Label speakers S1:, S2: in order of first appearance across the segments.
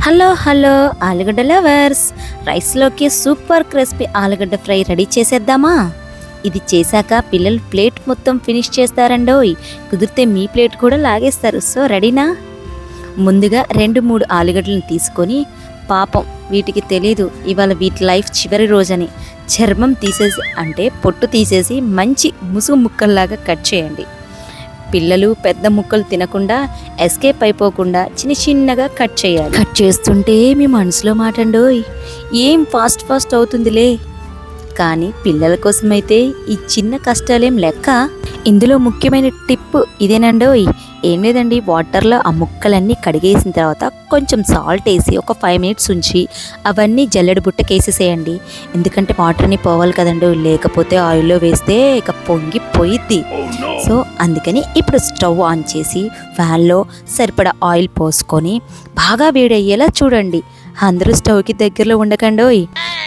S1: Hello hello ఆలుగడ్డ lovers, రైస్లోకి super crispy ఆలుగడ్డ ఫ్రై రెడీ చేసేద్దామా? ఇది చేశాక పిల్లలు ప్లేట్ మొత్తం ఫినిష్ చేస్తారండోయ్. కుదిరితే మీ ప్లేట్ కూడా లాగేస్తారు. సో రెడీనా? ముందుగా 2-3 ఆలుగడ్డలను తీసుకొని, పాపం వీటికి తెలీదు ఇవాళ వీటి లైఫ్ చివరి రోజని, చర్మం తీసేసి అంటే పొట్టు తీసేసి మంచి ముసుగు ముక్కల్లాగా కట్ చేయండి. పిల్లలు పెద్ద ముక్కలు తినకుండా ఎస్కేప్ అయిపోకుండా చిన్నగా కట్ చేయాలి. కట్ చేస్తుంటే మీ మనసులో మాటండోయ్, ఏం ఫాస్ట్ అవుతుందిలే, కానీ పిల్లల కోసమైతే ఈ చిన్న కష్టాలేం లెక్క. ఇందులో ముఖ్యమైన టిప్ ఇదేనండోయ్. ఏం లేదండి, వాటర్లో ఆ ముక్కలన్నీ కడిగేసిన తర్వాత కొంచెం సాల్ట్ వేసి ఒక 5 minutes ఉంచి అవన్నీ జల్లెడ బుట్టకేసేసేయండి. ఎందుకంటే వాటర్ అని పోవాలి కదండి, లేకపోతే ఆయిల్లో వేస్తే ఇక పొంగిపోయిద్ది. సో అందుకని ఇప్పుడు స్టవ్ ఆన్ చేసి ఫ్యాన్లో సరిపడా ఆయిల్ పోసుకొని బాగా వేడయ్యేలా చూడండి. అందరూ స్టవ్కి దగ్గరలో ఉండకండోయ్,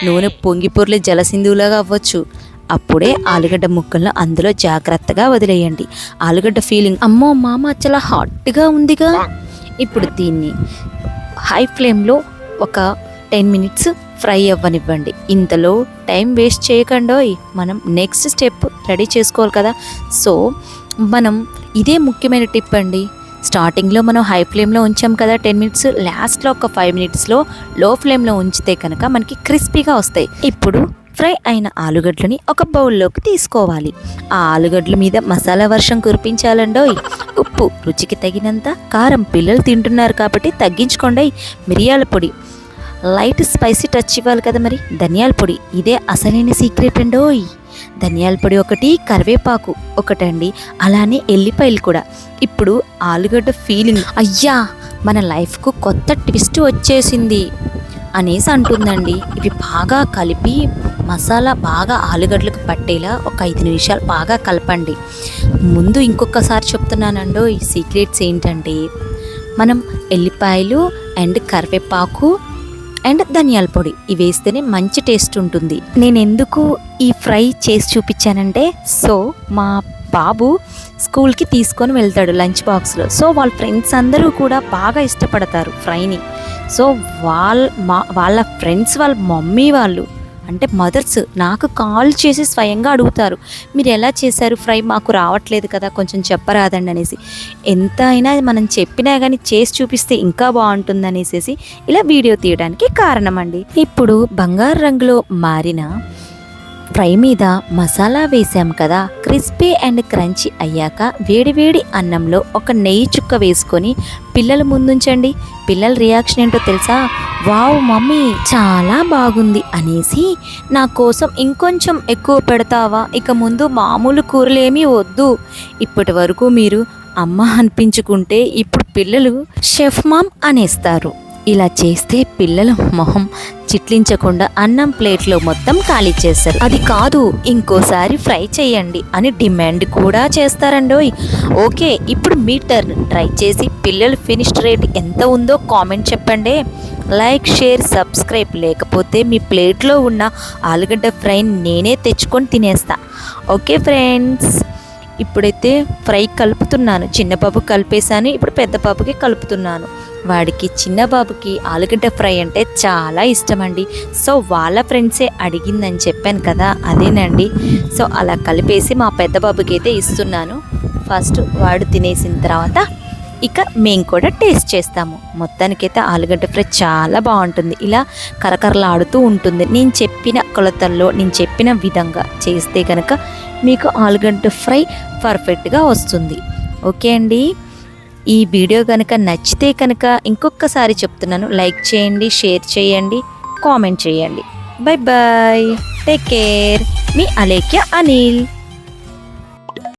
S1: నూనె పొంగిపొర్లి జలసింధువులాగా అవ్వచ్చు. అప్పుడే ఆలుగడ్డ ముక్కలను అందులో జాగ్రత్తగా వదిలేయండి. ఆలుగడ్డ ఫీలింగ్ అమ్మో మామ చాలా హాట్గా ఉందిగా. ఇప్పుడు దీన్ని హై ఫ్లేమ్లో ఒక 10 minutes ఫ్రై అవ్వనివ్వండి. ఇంతలో టైం వేస్ట్ చేయకండోయ్, మనం నెక్స్ట్ స్టెప్ రెడీ చేసుకోవాలి కదా. సో మనం ఇదే ముఖ్యమైన టిప్ అండి. స్టార్టింగ్లో మనం హై ఫ్లేమ్లో ఉంచాం కదా 10 minutes, లాస్ట్లో ఒక 5 minutesలో లో ఫ్లేమ్లో ఉంచితే కనుక మనకి క్రిస్పీగా వస్తాయి. ఇప్పుడు ఫ్రై అయిన ఆలుగడ్డలని ఒక బౌల్లోకి తీసుకోవాలి. ఆ ఆలుగడ్డల మీద మసాలా వర్షం కురిపించాలండోయ్. ఉప్పు రుచికి తగినంత, కారం పిల్లలు తింటున్నారు కాబట్టి తగ్గించుకోండి. మిరియాల పొడి లైట్ స్పైసీ టచ్ ఇవ్వాలి కదా, మరి ధనియాల పొడి ఇదే అసలైన సీక్రెట్ అండోయ్. ధనియాల పొడి ఒకటి, కరివేపాకు ఒకటండి, అలానే ఎల్లిపాయలు కూడా. ఇప్పుడు ఆలుగడ్డ ఫీలింగ్ అయ్యా మన లైఫ్కు కొత్త ట్విస్ట్ వచ్చేసింది అనేసి అంటుందండి. ఇవి బాగా కలిపి మసాలా బాగా ఆలుగడ్డలకు పట్టేలా ఒక 5 నిమిషాలు బాగా కలపండి. ముందు ఇంకొకసారి చెప్తున్నానండో, ఈ సీక్రెట్స్ ఏంటంటే మనం ఎల్లిపాయలు అండ్ కరివేపాకు అండ్ ధనియాల పొడి ఇవి వేస్తేనే మంచి టేస్ట్ ఉంటుంది. నేను ఎందుకు ఈ ఫ్రై చేసి చూపించానంటే, సో మా బాబు స్కూల్కి తీసుకొని వెళ్తాడు లంచ్ బాక్స్లో. సో వాళ్ళ ఫ్రెండ్స్ అందరూ కూడా బాగా ఇష్టపడతారు ఫ్రైని. సో వాళ్ళ ఫ్రెండ్స్ వాళ్ళ మమ్మీ వాళ్ళు అంటే మదర్స్ నాకు కాల్ చేసి స్వయంగా అడుగుతారు, మీరు ఎలా చేశారు ఫ్రై, మాకు రావట్లేదు కదా, కొంచెం చెప్పరాదండి అనేసి. ఎంత అయినా మనం చెప్పినా కానీ చేసి చూపిస్తే ఇంకా బాగుంటుంది అనేసి ఇలా వీడియో తీయడానికి కారణం అండి. ఇప్పుడు బంగారు రంగులో మారిన ఫ్రై మీద మసాలా వేసాం కదా, క్రిస్పీ అండ్ క్రంచీ అయ్యాక వేడివేడి అన్నంలో ఒక నెయ్యి చుక్క వేసుకొని పిల్లల ముందుంచండి. పిల్లల రియాక్షన్ ఏంటో తెలుసా? వావ్ మమ్మీ చాలా బాగుంది అనేసి నా కోసం ఇంకొంచెం ఎక్కువ పెడతావా, ఇక ముందు మామూలు కూరలేమీ వద్దు, ఇప్పటి వరకు మీరు అమ్మ అనిపించుకుంటే ఇప్పుడు పిల్లలు షెఫ్ మామ్ అనేస్తారు. ఇలా చేస్తే పిల్లల మొహం చిట్లించకుండా అన్నం ప్లేట్లో మొత్తం ఖాళీ చేస్తారు. అది కాదు ఇంకోసారి ఫ్రై చేయండి అని డిమాండ్ కూడా చేస్తారండోయ్. ఓకే, ఇప్పుడు మీ టర్న్. ట్రై చేసి పిల్లలు ఫినిష్డ్ రేట్ ఎంత ఉందో కామెంట్ చెప్పండి. లైక్, షేర్, సబ్స్క్రైబ్, లేకపోతే మీ ప్లేట్లో ఉన్న ఆలుగడ్డ ఫ్రైని నేనే తెచ్చుకొని తినేస్తా. ఓకే ఫ్రెండ్స్, ఇప్పుడైతే ఫ్రై కలుపుతున్నాను. చిన్న బాబుకి కలిపేశాను, ఇప్పుడు పెద్ద బాబుకి కలుపుతున్నాను. వాడికి చిన్న బాబుకి ఆలుగడ్డ ఫ్రై అంటే చాలా ఇష్టం అండి. సో వాళ్ళ ఫ్రెండ్సే అడిగిందని చెప్పాను కదా, అదేనండి. సో అలా కలిపేసి మా పెద్ద బాబుకి అయితే ఇస్తున్నాను. ఫస్ట్ వాడు తినేసిన తర్వాత ఇక మేము కూడా టేస్ట్ చేస్తాము. మొత్తానికైతే ఆలుగడ్డ ఫ్రై చాలా బాగుంటుంది. ఇలా కరకరలాడుతూ ఉంటుంది. నేను చెప్పిన కొలతల్లో నేను చెప్పిన విధంగా చేస్తే కనుక మీకు ఆలుగడ్డ ఫ్రై పర్ఫెక్ట్గా వస్తుంది. ఓకే అండి, ఈ వీడియో కనుక నచ్చితే కనుక ఇంకొకసారి చెప్తున్నాను, లైక్ చేయండి, షేర్ చేయండి, కామెంట్ చేయండి. Bye bye, take care. మీ అలేఖ్య అనిల్.